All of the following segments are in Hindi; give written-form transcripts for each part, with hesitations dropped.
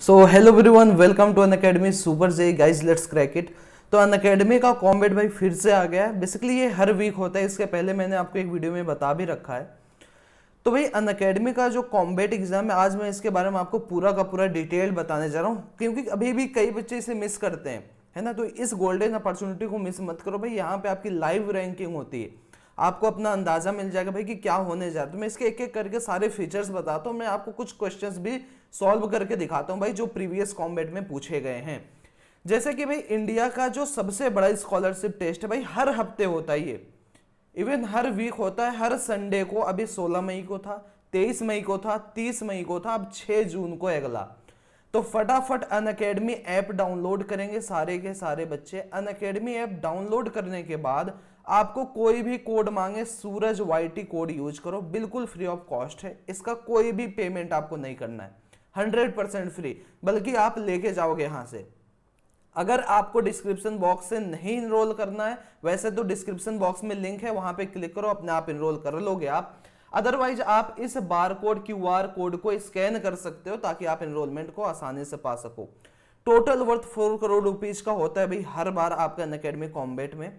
So hello everyone, welcome to Unacademy super J guys, let's crack it. तो अनअकैडमी का कॉम्बैट भाई फिर से आ गया है। बेसिकली ये हर वीक होता है, इसके पहले मैंने आपको एक वीडियो में बता भी रखा है। तो भाई अनअकैडमी का जो कॉम्बैट एग्जाम है, आज मैं इसके बारे में आपको पूरा का पूरा डिटेल बताने जा रहा हूँ, क्योंकि अभी भी कई बच्चे इसे मिस करते हैं, है ना। तो इस गोल्डन अपॉर्चुनिटी को मिस मत करो भाई। यहाँ पे आपकी लाइव रैंकिंग होती है, आपको अपना अंदाजा मिल जाएगा भाई कि क्या होने जा रहा है। तो मैं इसके एक एक करके सारे फीचर्स बताता हूँ। मैं आपको कुछ क्वेश्चंस भी सॉल्व करके दिखाता हूँ भाई, जो प्रीवियस कॉम्बैट में पूछे गए हैं। जैसे कि भाई इंडिया का जो सबसे बड़ा स्कॉलरशिप टेस्ट है भाई, हर हफ्ते होता है ये, इवन हर वीक होता है, हर संडे को। अभी 16 मई को था, 23 मई को था, 30 मई को था, अब 6 जून को अगला। तो फटाफट अनअकैडमी ऐप डाउनलोड करेंगे सारे के सारे बच्चे। अनअकैडमी ऐप डाउनलोड करने के बाद आपको कोई भी कोड मांगे, सूरज वाईटी कोड यूज करो, बिल्कुल फ्री ऑफ कॉस्ट है। इसका कोई भी पेमेंट आपको नहीं करना है, 100% फ्री, बल्कि आप लेके जाओगे यहां से। अगर आपको डिस्क्रिप्शन बॉक्स से नहीं इनरोल करना है, वैसे तो डिस्क्रिप्शन बॉक्स में लिंक है, वहां पे क्लिक करो, अपने आप इनरोल कर लोगे आप। अदरवाइज आप इस बार कोड QR कोड को स्कैन कर सकते हो, ताकि आप इनरोलमेंट को आसानी से पा सको। टोटल वर्थ 4 करोड़ रुपीज का होता है भाई हर बार आपका अनअकैडमी कॉम्बैट में।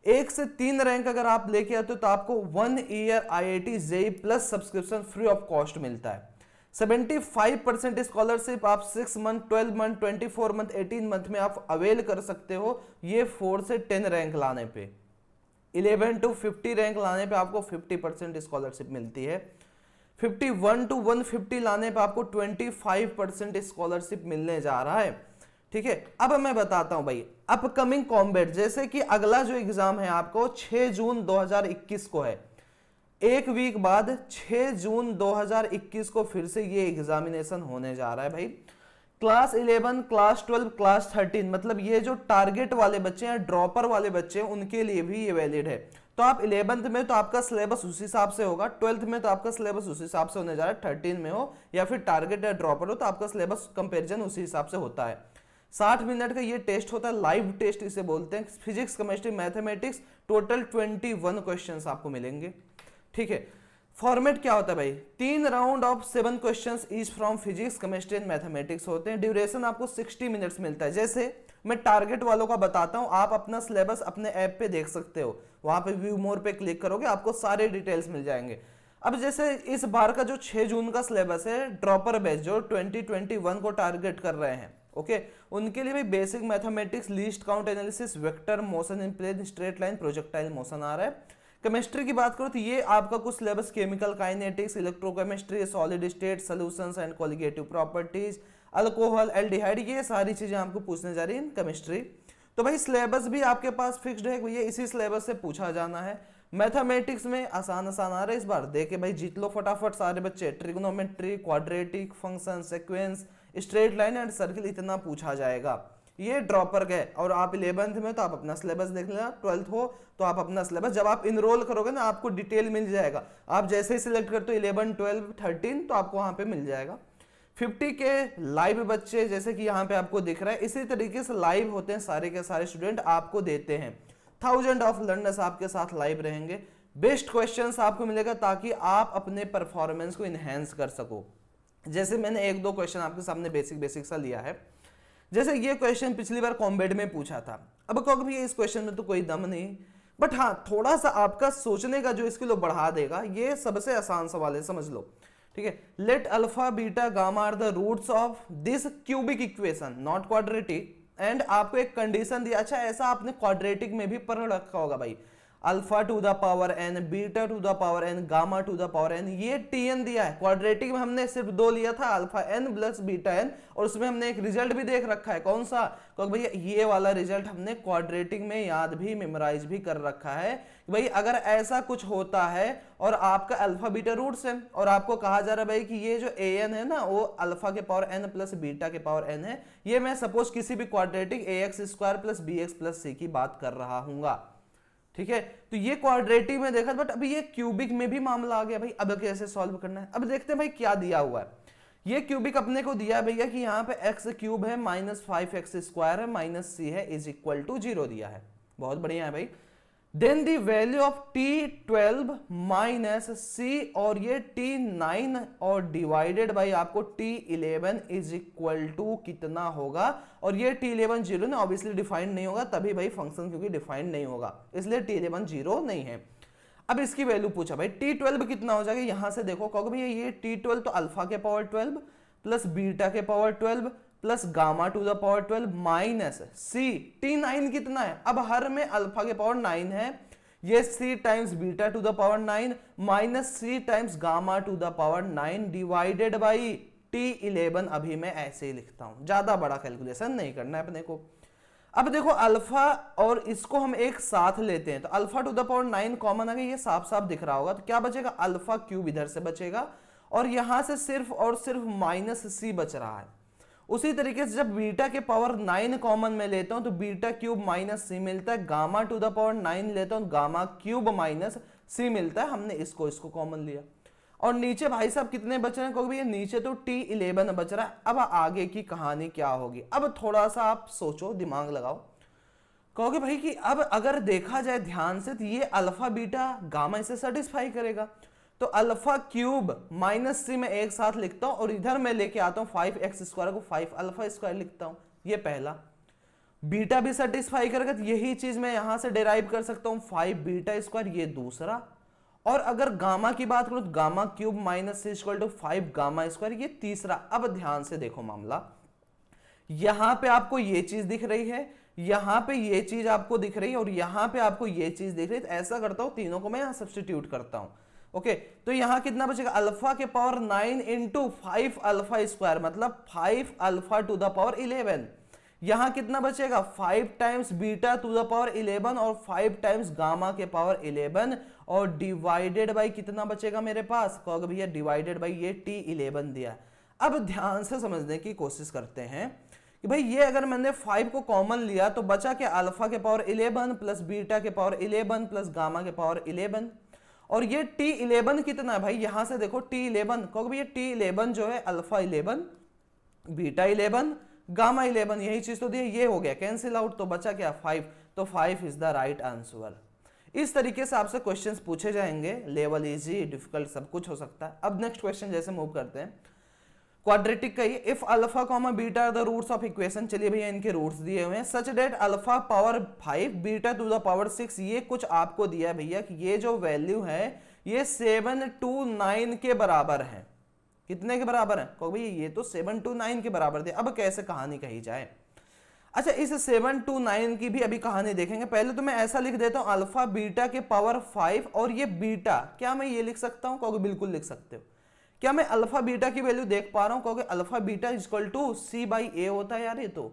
1 से 3 रैंक अगर आप लेके आते हो तो आपको 1 year IIT JEE plus subscription free of cost मिलता है। 75% स्कॉलरशिप आप 6 मंथ, 12 मंथ, 24 मंथ, 18 मंथ में आप अवेल कर सकते हो। ये 4 से 10 रैंक लाने पे, 11 to 50 रैंक लाने पे आपको 50% स्कॉलरशिप मिलती है। 51 to 150 लाने पे आपको 25% स्कॉलरशिप मिलने जा रहा है। ठीक है, अब मैं बताता हूं भाई अपकमिंग कॉम्बैट। जैसे कि अगला जो एग्जाम है आपको 6 जून 2021 को है, एक वीक बाद 6 जून 2021 को फिर से ये एग्जामिनेशन होने जा रहा है भाई। क्लास 11, क्लास 12, क्लास 13, मतलब ये जो टारगेट वाले बच्चे हैं, ड्रॉपर वाले बच्चे हैं, उनके लिए भी ये वैलिड है। तो आप 11th में तो आपका सिलेबस उस हिसाब से होगा, 12th में तो आपका सिलेबस उस हिसाब से होने जा रहा है, 13 में हो या फिर टारगेट या ड्रॉपर हो तो आपका सिलेबस कंपेरिजन उसी हिसाब से होता है। 60 मिनट का ये टेस्ट होता है, लाइव टेस्ट इसे बोलते हैं। Physics, chemistry, mathematics, total 21 questions आपको मिलेंगे। ठीक है, फॉर्मेट क्या होता है भाई, 3 round of 7 questions each from physics, chemistry and mathematics होते हैं। ड्यूरेशन आपको 60 मिनट्स मिलता है। जैसे मैं टारगेट वालों का बताता हूं, आप अपना सिलेबस अपने ऐप पे देख सकते हो, वहां पे व्यू मोर पे क्लिक करोगे, आपको सारे डिटेल्स मिल जाएंगे। अब जैसे इस बार का जो 6 जून का सिलेबस है, ड्रॉपर बैच जो 2021 को टारगेट कर रहे हैं, ओके, उनके लिए भी basic mathematics, least count analysis, vector, motion in plane, straight line, projectile motion आ रहा है। केमिस्ट्री की बात करो तो ये आपका कुछ syllabus chemical kinetics, electrochemistry, solid state solutions and colligative properties, alcohol, aldehyde, ये सारी चीजें आपको पूछने जा रही है इन केमिस्ट्री। तो भाई सिलेबस भी आपके पास फिक्स्ड है, भैया इसी सिलेबस से पूछा जाना है। मैथमेटिक्स में आसान आसान आ रहा है इस बार, देखे भाई जीत लो फटाफट सारे बच्चे। Trigonometry, quadratic function, sequence, straight line and circle, इतना पूछा जाएगा। ये ड्रॉपर गए, और आप 11th में तो आप अपना सिलेबस देख लेना, 12th हो तो आप अपना सिलेबस, जब आप इनरोल करोगे ना आपको डिटेल मिल जाएगा। आप जैसे ही सिलेक्ट करते हो 11, 12, 13 तो आपको वहां पे मिल जाएगा। 50 के लाइव बच्चे जैसे कि यहाँ पे आपको दिख रहा है, इसी तरीके से लाइव होते हैं सारे के सारे स्टूडेंट, आपको देते हैं। 1000 ऑफ लर्नर्स आपके साथ लाइव रहेंगे। बेस्ट क्वेश्चंस आपको मिलेगा ताकि आप अपने परफॉर्मेंस को इनहेंस कर सको। जैसे मैंने 1-2 क्वेश्चन आपके सामने बेसिक बेसिक सा लिया है। जैसे ये क्वेश्चन पिछली बार कॉम्बैट में पूछा था, अब कहोगे भैया इस क्वेश्चन में तो कोई दम नहीं, बट हाँ थोड़ा सा आपका सोचने का जो स्किल बढ़ा देगा। ये सबसे आसान सवाल है, समझ लो। ठीक है, let alpha beta gamma are the roots of this cubic equation not quadratic, and आपको एक कंडीशन दिया। अच्छा, ऐसा आपने क्वाड्रेटिक में भी पढ़ रखा होगा भाई, alpha to the power n, beta to the power n, gamma to the power n, ये TN दिया है। क्वाड्रेटिक में हमने सिर्फ 2 लिया था, alpha n plus beta n, और उसमें हमने एक रिजल्ट भी देख रखा है। कौन सा? क्योंकि भैया ये वाला रिजल्ट हमने क्वाड्रेटिक में याद भी, मेमोराइज भी कर रखा है। भाई अगर ऐसा कुछ होता है और आपका अल्फा बीटा रूट्स है, और आपको कहा जा रहा है भाई कि ये जो an है ना, वो अल्फा के पावर n प्लस बीटा के पावर n है, ये मैं सपोज किसी भी quadratic ax square plus bx plus c की बात कर रहा हूंगा। ठीक है, तो ये क्वाड्रेटिक में देखा, बट अभी ये क्यूबिक में भी मामला आ गया भाई। अब कैसे सॉल्व करना है, अब देखते हैं भाई क्या दिया हुआ है। ये क्यूबिक अपने को दिया भैया कि यहाँ पे एक्स क्यूब है, -5x स्क्वायर है, -c है, इज इक्वल टू 0 दिया है। बहुत बढ़िया है भाई। Then the value of T12 minus C, और ये T9 और डिवाइडेड बाई आपको T11 इज इक्वल टू कितना होगा, और ये T11 जीरो ना, ऑब्वियसली डिफाइंड नहीं होगा तभी भाई फंक्शन, क्योंकि डिफाइंड नहीं होगा इसलिए T11 जीरो नहीं है। अब इसकी वैल्यू पूछा भाई T12 कितना हो जाएगा, यहां से देखो कहोगे भैया ये T12 तो अल्फा के पावर 12 प्लस बीटा के power 12 plus gamma to the power 12 minus C, T9 कितना है, अब हर में अल्फा के पावर 9 है, ये C times beta to the power 9 minus C times gamma to the power 9 divided by T11। अभी मैं ऐसे ही लिखता हूं, ज्यादा बड़ा कैलकुलेशन नहीं करना है अपने को। अब देखो अल्फा और इसको हम एक साथ लेते हैं तो alpha to the power 9 common आ गया, ये साफ साफ दिख रहा होगा, तो क्या बचेगा, अल्फा क्यूब इधर से बचेगा और यहां से सिर्फ और सिर्फ माइनस C बच रहा है। उसी तरीके से जब बीटा के पावर 9 कॉमन में लेता हूं तो बीटा क्यूब माइनस C मिलता है, गामा टू द पावर 9 लेता हूं गामा क्यूब माइनस C मिलता है, हमने इसको कॉमन लिया। और नीचे भाई साहब कितने बच रहे हैं, क्योंकि भैया नीचे तो T11 बच रहा है। अब आगे की कहानी क्या होगी, अब थोड़ा सा आप सोचो, दिमाग लगाओ, कहोगे भाई कि अब अगर देखा जाए ध्यान से तो ये अल्फा बीटा गामा इसे सेटिस्फाई करेगा, तो अल्फा क्यूब माइनस C में एक साथ लिखता हूं और इधर मैं लेके आता हूं 5x स्क्वायर को 5 अल्फा स्क्वायर लिखता हूं, ये पहला। बीटा भी सेटिस्फाई करेगा तो यही चीज मैं यहां से डिराइव कर सकता हूं 5 बीटा स्क्वायर, ये दूसरा। और अगर गामा की बात करूं तो gamma cube minus C equal to 5 gamma square, ये तीसरा। अब ध्यान से देखो मामला, यहां पे आपको ये चीज दिख रही है, यहां पे ये चीज आपको दिख रही है और यहां पे आपको ये चीज दिख रही है, तो ऐसा करता हूं तीनों को मैं यहां सब्स्टिट्यूट करता हूं। ओके, तो यहां कितना बचेगा, अल्फा के पावर 9 इंटू 5 अल्फा स्क्वायर, मतलब 5 अल्फा टू द पावर 11। यहां कितना बचेगा, 5 times beta to the power 11 और 5 टाइम्स गामा के पावर 11 और डिवाइडेड बाई कितना बचेगा मेरे पास, कहोगे भैया डिवाइडेड बाई ये T11 दिया। अब ध्यान से समझने की कोशिश करते हैं कि भाई ये अगर मैंने 5 को कॉमन लिया तो बचा क्या, अल्फा के पावर 11 प्लस बीटा के पावर 11 प्लस गामा के पावर 11, और ये T11 कितना है भाई, यहां से देखो T11, कहोगे भैया T11 जो है अल्फा 11 बीटा 11 गामा 11, यही चीज तो दी है, ये हो गया कैंसिल आउट, तो बचा क्या 5, तो 5 इज द राइट आंसर। इस तरीके से आपसे क्वेश्चंस पूछे जाएंगे, लेवल इजी डिफिकल्ट सब कुछ हो सकता है। अब नेक्स्ट क्वेश्चन जैसे मूव करते हैं, क्वाड्रेटिक का ही, if alpha comma beta are the roots of equation, चलिए भैया इनके रूट्स दिए हुए हैं, such that alpha power 5 beta to the power 6, ये कुछ आपको दिया है भैया कि ये जो वैल्यू है ये 7 to 9 के बराबर है। कितने के बराबर है, कहो भैया ये तो 7 to 9 के बराबर थे। अब कैसे कहानी कही जाए, अच्छा इस 7 to 9 की भी अभी कहानी देखेंगे। पहले तो मैं ऐसा लिख देता हूं अल्फा बीटा के पावर 5 और ये बीटा, क्या मैं ये लिख सकता हूं, कहोगे बिल्कुल लिख सकते हो। क्या मैं अल्फा बीटा की वैल्यू देख पा रहा हूं, कहोगे alpha beta equal to C by A होता है यार, ये तो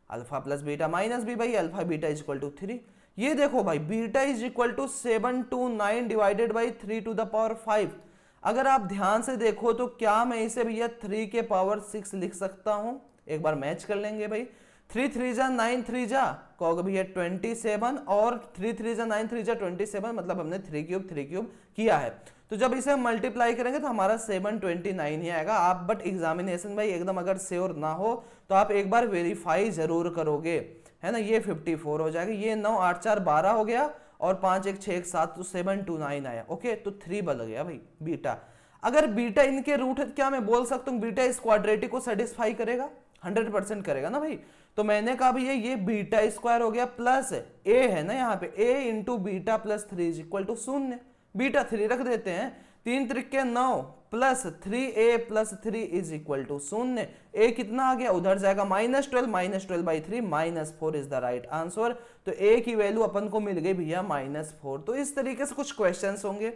alpha plus beta minus B by alpha beta equal to 3। ये देखो भाई beta is equal to 7 to 9 divided by 3 to the power 5। अगर आप ध्यान से देखो तो क्या मैं इसे भैया 3 के पावर 6 लिख सकता हूं, एक बार मैच कर लेंगे भाई, 3 3 जा 9 3 जा, कहोगे भैया 27 और 3 3 जा 9 3 जा 27, मतलब हमने 3 क्यूब किया है। तो जब इसे हम मल्टीप्लाई करेंगे तो हमारा 729 ही आएगा। आप बट एग्जामिनेशन भाई एकदम अगर श्योर ना हो तो आप एक बार वेरीफाई जरूर करोगे, है ना। ये 54 हो जाएगा, ये 9 8 4 12 हो गया और 5 1 6 1 7, तो 729 आया। ओके, तो 3 बन गया भाई बीटा। अगर बीटा इनके रूट है तो क्या मैं बोल सकता हूँ बीटा इस क्वाड्रेटिक को सेटिस्फाई करेगा, 100% करेगा ना भाई। तो मैंने कहा भैया ये बीटा स्क्वायर हो गया प्लस ए है ना, यहाँ पे a into beta plus 3 is equal to 0, beta 3 रख देते हैं, 3 त्रिके 9 plus 3a plus 3 is equal to 0। a कितना आ गया, उधर जाएगा -12 by 3 -4 is the right answer. तो a की वैल्यू अपन को मिल गई भैया -4। तो इस तरीके से कुछ क्वेश्चंस होंगे,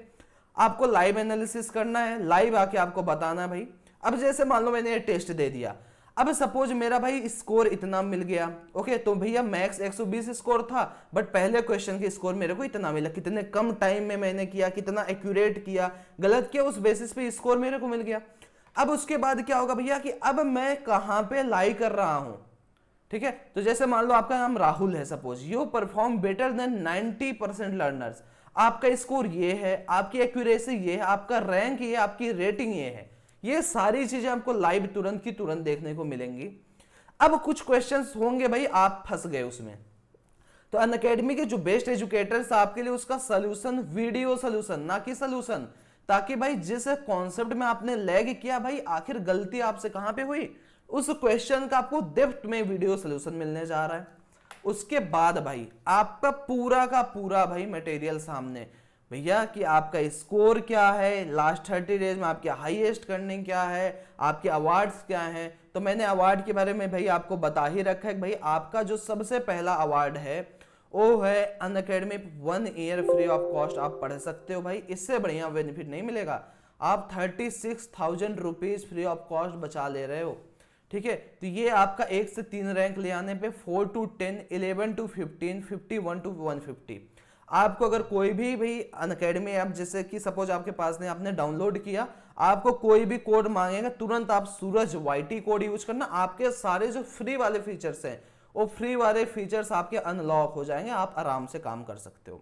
आपको लाइव एनालिसिस करना है, लाइव आके आपको बताना है भाई। अब जैसे मान लो मैंने ये टेस्ट दे दिया, अब सपोज मेरा भाई स्कोर इतना मिल गया, ओके, तो भैया मैक्स 120 स्कोर था, बट पहले क्वेश्चन की स्कोर मेरे को इतना मिला, कितने कम टाइम में मैंने किया, कितना एक्यूरेट किया, गलत किया, उस बेसिस पे स्कोर मेरे को मिल गया। अब उसके बाद क्या होगा भैया कि अब मैं कहां पे लाई कर रहा हूं, ठीक है। तो जैसे मान लो आपका नाम राहुल है, suppose you perform better than 90% learners, आपका स्कोर ये है, आपकी एक्यूरेसी ये है, आपका रैंक ये, आपकी रेटिंग ये है, ये सारी चीजें आपको लाइव तुरंत की तुरंत देखने को मिलेंगी। अब कुछ क्वेश्चंस होंगे भाई आप फंस गए उसमें, तो अनअकैडमी के जो बेस्ट एजुकेटर्स आपके लिए उसका सोल्यूशन, वीडियो सोल्यूशन, ना कि सोल्यूशन, ताकि भाई जिस कॉन्सेप्ट में आपने लैग किया भाई आखिर गलती आपसे कहां पे हुई, उस क्वेश्चन का आपको डेप्थ में वीडियो सोल्यूशन मिलने जा रहा है। उसके बाद भाई आपका पूरा का पूरा भाई मटेरियल सामने, भैया कि आपका स्कोर क्या है, लास्ट 30 डेज में आपके हाईएस्ट करने क्या है, आपके अवार्ड्स क्या हैं। तो मैंने अवार्ड के बारे में भाई आपको बता ही रखा है। भाई आपका जो सबसे पहला अवार्ड है वो है Unacademy 1 year free of cost आप पढ़ सकते हो। भाई इससे बढ़िया बेनिफिट नहीं मिलेगा। आप 36,000 रुपीज फ्री ऑफ कॉस्ट बचा ले रहे हो, ठीक है। तो ये आपका 1 से 3 रैंक ले आने पे 4 to 10, 11 to 15, 51 to 150। आपको अगर कोई भी भाई अनअकैडमी ऐप, जैसे कि सपोज आपके पास नहीं, आपने डाउनलोड किया, आपको कोई भी कोड मांगेगा तुरंत आप सूरज YT कोड यूज करना, आपके सारे जो फ्री वाले फीचर्स हैं वो फ्री वाले फीचर्स आपके अनलॉक हो जाएंगे, आप आराम से काम कर सकते हो,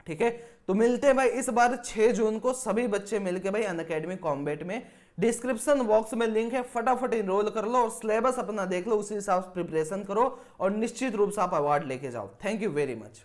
ठीक है। तो मिलते हैं भाई इस बार 6 जून को सभी बच्चे मिलके भाई अनअकैडमी कॉम्बैट में। डिस्क्रिप्शन बॉक्स में लिंक है, फटाफट इनरोल कर लो और सिलेबस अपना देख लो, उसी हिसाब से प्रिपरेशन करो और निश्चित रूप से आप अवार्ड लेके जाओ। Thank you very much.